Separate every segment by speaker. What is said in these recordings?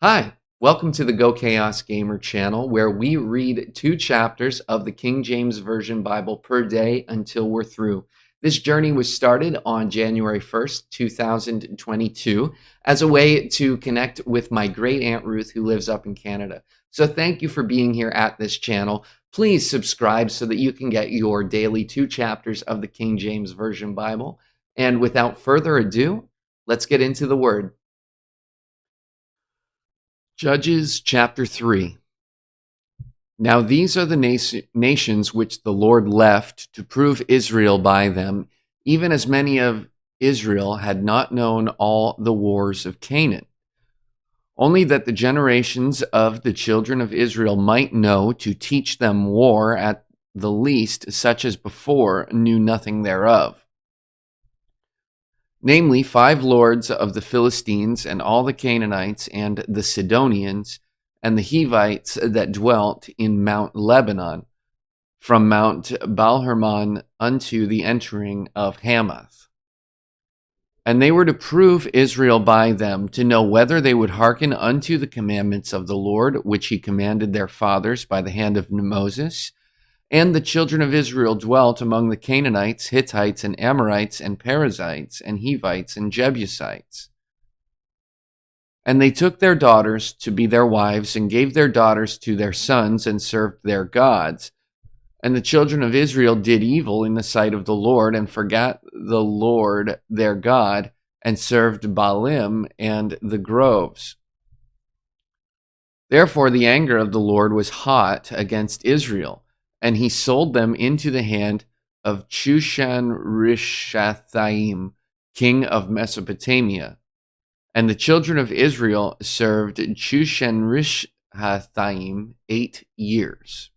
Speaker 1: Hi, welcome to the GoChaosGamer channel, where we read 2 chapters of the King James Version Bible per day until we're through. This journey was started on January 1st, 2022, as a way to connect with my great Aunt Ruth, who lives up in Canada. So thank you for being here at this channel. Please subscribe so that you can get your daily 2 chapters of the King James Version Bible. And without further ado, let's get into the Word. Judges chapter 3. Now these are the nations which the Lord left to prove Israel by them, even as many of Israel had not known all the wars of Canaan. Only that the generations of the children of Israel might know to teach them war at the least, such as before knew nothing thereof. Namely, 5 lords of the Philistines, and all the Canaanites, and the Sidonians, and the Hivites that dwelt in Mount Lebanon, from Mount Baalhermon unto the entering of Hamath. And they were to prove Israel by them, to know whether they would hearken unto the commandments of the Lord, which he commanded their fathers by the hand of Moses. And the children of Israel dwelt among the Canaanites, Hittites, and Amorites, and Perizzites, and Hivites, and Jebusites. And they took their daughters to be their wives, and gave their daughters to their sons, and served their gods. And the children of Israel did evil in the sight of the Lord, and forgot the Lord their God, and served Baalim and the groves. Therefore the anger of the Lord was hot against Israel, and he sold them into the hand of Chushan-Rishathaim, king of Mesopotamia. And the children of Israel served Chushan-Rishathaim 8 years.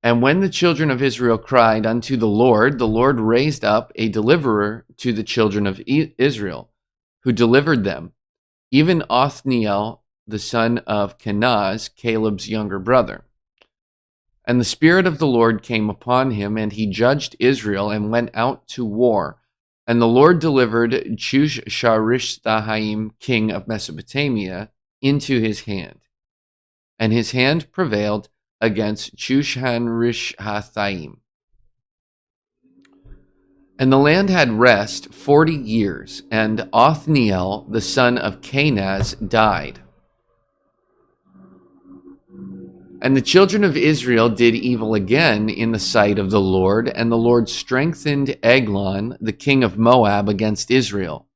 Speaker 1: And when the children of Israel cried unto the Lord raised up a deliverer to the children of Israel, who delivered them, even Othniel, the son of Kenaz, Caleb's younger brother. And the Spirit of the Lord came upon him, and he judged Israel, and went out to war. And the Lord delivered Chushan-Rishathaim, king of Mesopotamia, into his hand. And his hand prevailed against Chushan-Rishathaim. And the land had rest 40 years, and Othniel, the son of Kenaz, died. And the children of Israel did evil again in the sight of the Lord, and the Lord strengthened Eglon, the king of Moab, against Israel,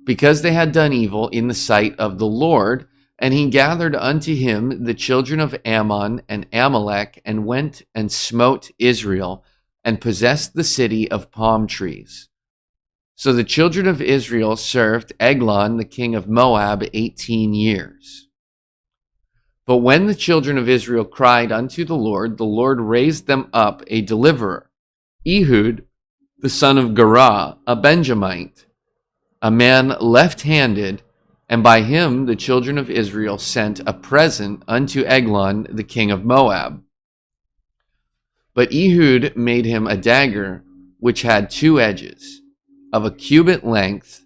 Speaker 1: because they had done evil in the sight of the Lord. And he gathered unto him the children of Ammon and Amalek, and went and smote Israel, and possessed the city of palm trees. So the children of Israel served Eglon, the king of Moab, 18 years. But when the children of Israel cried unto the Lord raised them up a deliverer, Ehud, the son of Gerah, a Benjamite, a man left-handed, and by him the children of Israel sent a present unto Eglon, the king of Moab. But Ehud made him a dagger which had 2 edges, of a cubit length,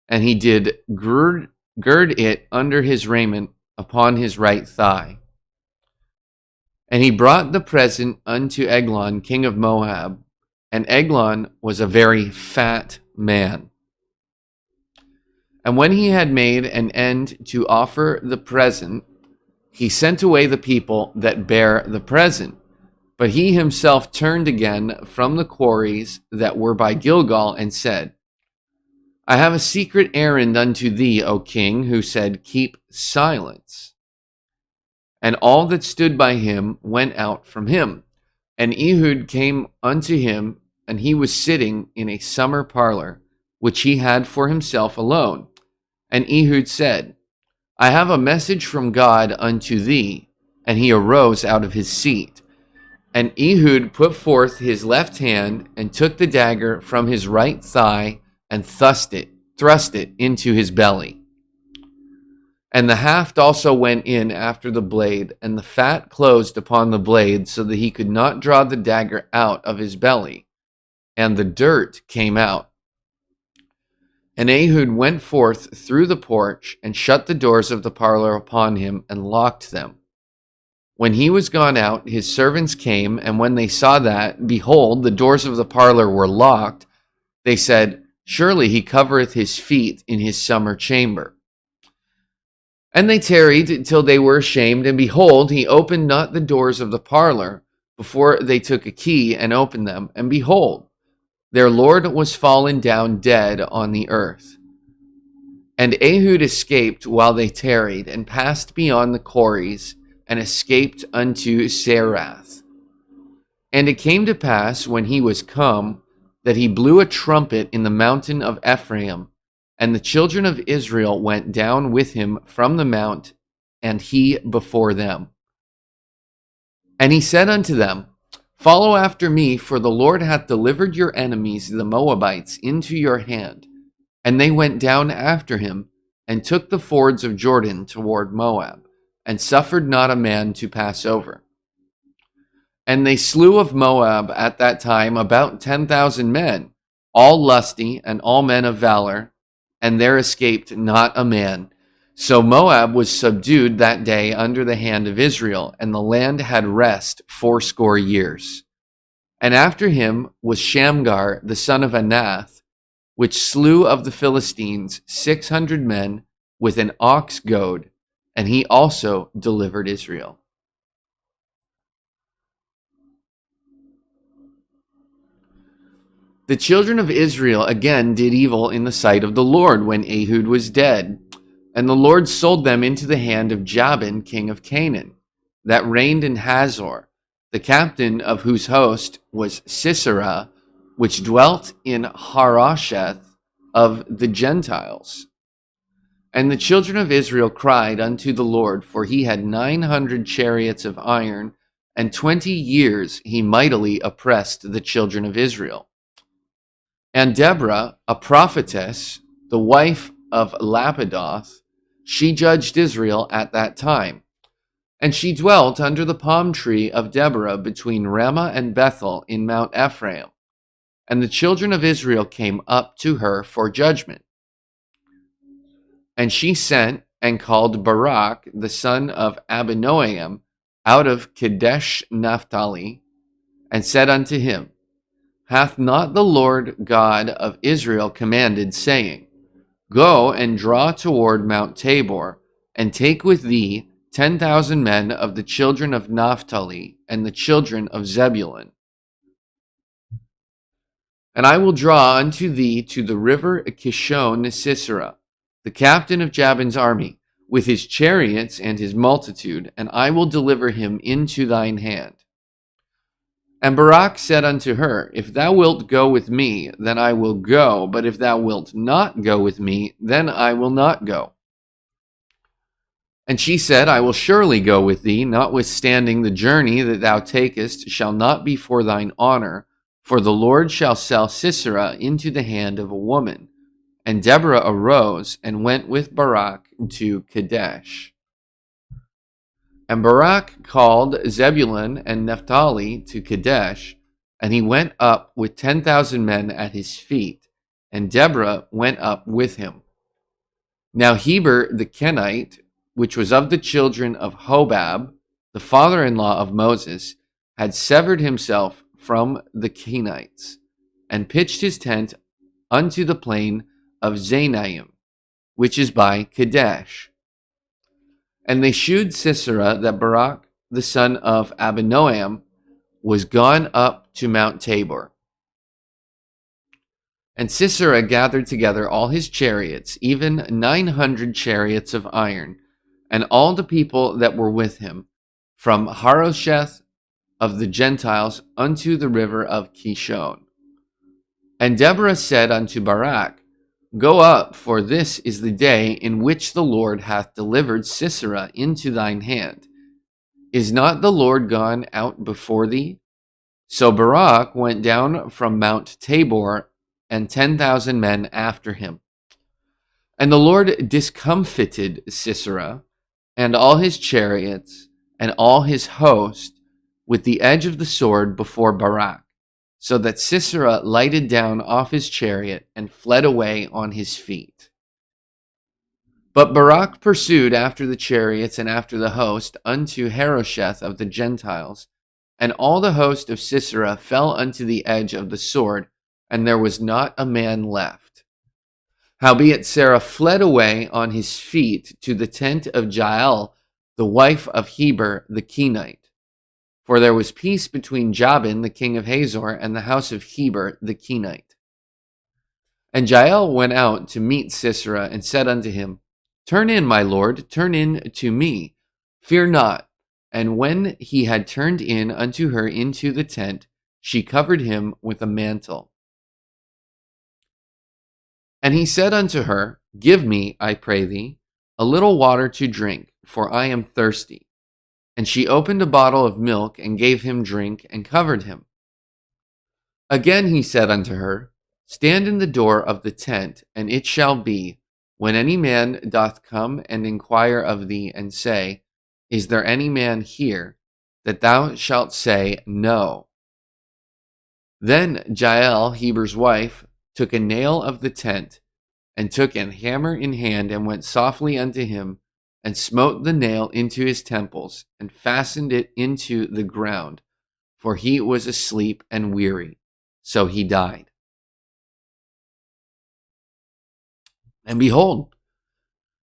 Speaker 1: and he did gird it under his raiment upon his right thigh. And he brought the present unto Eglon, king of Moab, and Eglon was a very fat man. And when he had made an end to offer the present, he sent away the people that bare the present. But he himself turned again from the quarries that were by Gilgal, and said, I have a secret errand unto thee, O king. Who said, Keep silence. And all that stood by him went out from him. And Ehud came unto him, and he was sitting in a summer parlor, which he had for himself alone. And Ehud said, I have a message from God unto thee. And he arose out of his seat. And Ehud put forth his left hand, and took the dagger from his right thigh, and thrust it into his belly. And the haft also went in after the blade, and the fat closed upon the blade, so that he could not draw the dagger out of his belly, and the dirt came out. And Ehud went forth through the porch and shut the doors of the parlor upon him and locked them. When he was gone out, his servants came, and when they saw that, behold, the doors of the parlor were locked, they said, Surely he covereth his feet in his summer chamber. And they tarried till they were ashamed, and behold, he opened not the doors of the parlor before they took a key and opened them. And behold, their Lord was fallen down dead on the earth. And Ehud escaped while they tarried, and passed beyond the quarries, and escaped unto Serath. And it came to pass, when he was come, that he blew a trumpet in the mountain of Ephraim, and the children of Israel went down with him from the mount, and he before them. And he said unto them, Follow after me, for the Lord hath delivered your enemies, the Moabites, into your hand. And they went down after him, and took the fords of Jordan toward Moab, and suffered not a man to pass over. And they slew of Moab at that time about 10,000 men, all lusty, and all men of valor, and there escaped not a man. So Moab was subdued that day under the hand of Israel, and the land had rest 80 years. And after him was Shamgar the son of Anath, which slew of the Philistines 600 men with an ox goad, and he also delivered Israel. The children of Israel again did evil in the sight of the Lord when Ehud was dead. And the Lord sold them into the hand of Jabin, king of Canaan, that reigned in Hazor, the captain of whose host was Sisera, which dwelt in Harosheth of the Gentiles. And the children of Israel cried unto the Lord, for he had 900 chariots of iron, and 20 years he mightily oppressed the children of Israel. And Deborah, a prophetess, the wife of Lapidoth, she judged Israel at that time. And she dwelt under the palm tree of Deborah between Ramah and Bethel in Mount Ephraim. And the children of Israel came up to her for judgment. And she sent and called Barak, the son of Abinoam, out of Kadesh Naphtali, and said unto him, Hath not the Lord God of Israel commanded, saying, Go and draw toward Mount Tabor, and take with thee 10,000 men of the children of Naphtali and the children of Zebulun. And I will draw unto thee to the river Kishon Sisera, the captain of Jabin's army, with his chariots and his multitude, and I will deliver him into thine hand. And Barak said unto her, If thou wilt go with me, then I will go, but if thou wilt not go with me, then I will not go. And she said, I will surely go with thee, notwithstanding the journey that thou takest shall not be for thine honor, for the Lord shall sell Sisera into the hand of a woman. And Deborah arose and went with Barak to Kadesh. And Barak called Zebulun and Naphtali to Kadesh, and he went up with 10,000 men at his feet, and Deborah went up with him. Now Heber the Kenite, which was of the children of Hobab, the father-in-law of Moses, had severed himself from the Kenites, and pitched his tent unto the plain of Zanaim, which is by Kadesh. And they shewed Sisera that Barak the son of Abinoam was gone up to Mount Tabor. And Sisera gathered together all his chariots, even 900 chariots of iron, and all the people that were with him, from Harosheth of the Gentiles unto the river of Kishon. And Deborah said unto Barak, Go up, for this is the day in which the Lord hath delivered Sisera into thine hand. Is not the Lord gone out before thee? So Barak went down from Mount Tabor, and 10,000 men after him. And the Lord discomfited Sisera, and all his chariots, and all his host, with the edge of the sword before Barak. so that Sisera lighted down off his chariot and fled away on his feet. But Barak pursued after the chariots and after the host unto Harosheth of the Gentiles, and all the host of Sisera fell unto the edge of the sword, and there was not a man left. Howbeit Sarah fled away on his feet to the tent of Jael, the wife of Heber the Kenite. For there was peace between Jabin the king of Hazor and the house of Heber the Kenite. And Jael went out to meet Sisera and said unto him, Turn in, my lord, turn in to me. Fear not. And when he had turned in unto her into the tent, she covered him with a mantle. And he said unto her, Give me, I pray thee, a little water to drink, for I am thirsty. And she opened a bottle of milk and gave him drink and covered him. Again he said unto her, Stand in the door of the tent, and it shall be, when any man doth come and inquire of thee, and say, Is there any man here? That thou shalt say, No. Then Jael, Heber's wife, took a nail of the tent, and took an hammer in hand, and went softly unto him, and smote the nail into his temples, and fastened it into the ground, for he was asleep and weary. So he died. And behold,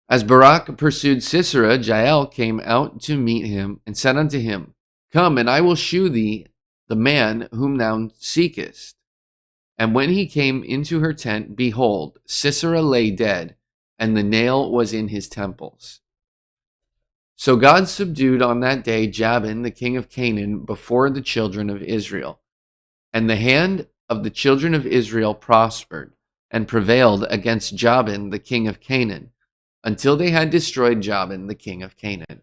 Speaker 1: as Barak pursued Sisera, Jael came out to meet him, and said unto him, Come, and I will shew thee the man whom thou seekest. And when he came into her tent, behold, Sisera lay dead, and the nail was in his temples. So God subdued on that day Jabin, the king of Canaan, before the children of Israel. And the hand of the children of Israel prospered, and prevailed against Jabin, the king of Canaan, until they had destroyed Jabin, the king of Canaan.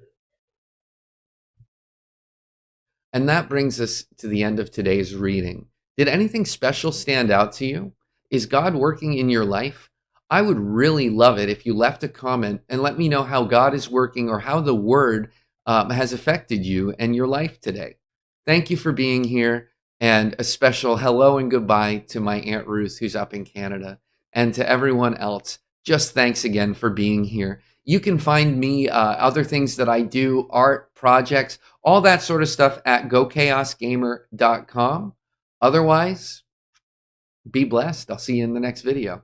Speaker 1: And that brings us to the end of today's reading. Did anything special stand out to you? Is God working in your life? I would really love it if you left a comment and let me know how God is working or how the word has affected you and your life today. Thank you for being here, and a special hello and goodbye to my Aunt Ruth, who's up in Canada, and to everyone else. Just thanks again for being here. You can find me, other things that I do, art, projects, all that sort of stuff at GoChaosGamer.com. Otherwise, be blessed. I'll see you in the next video.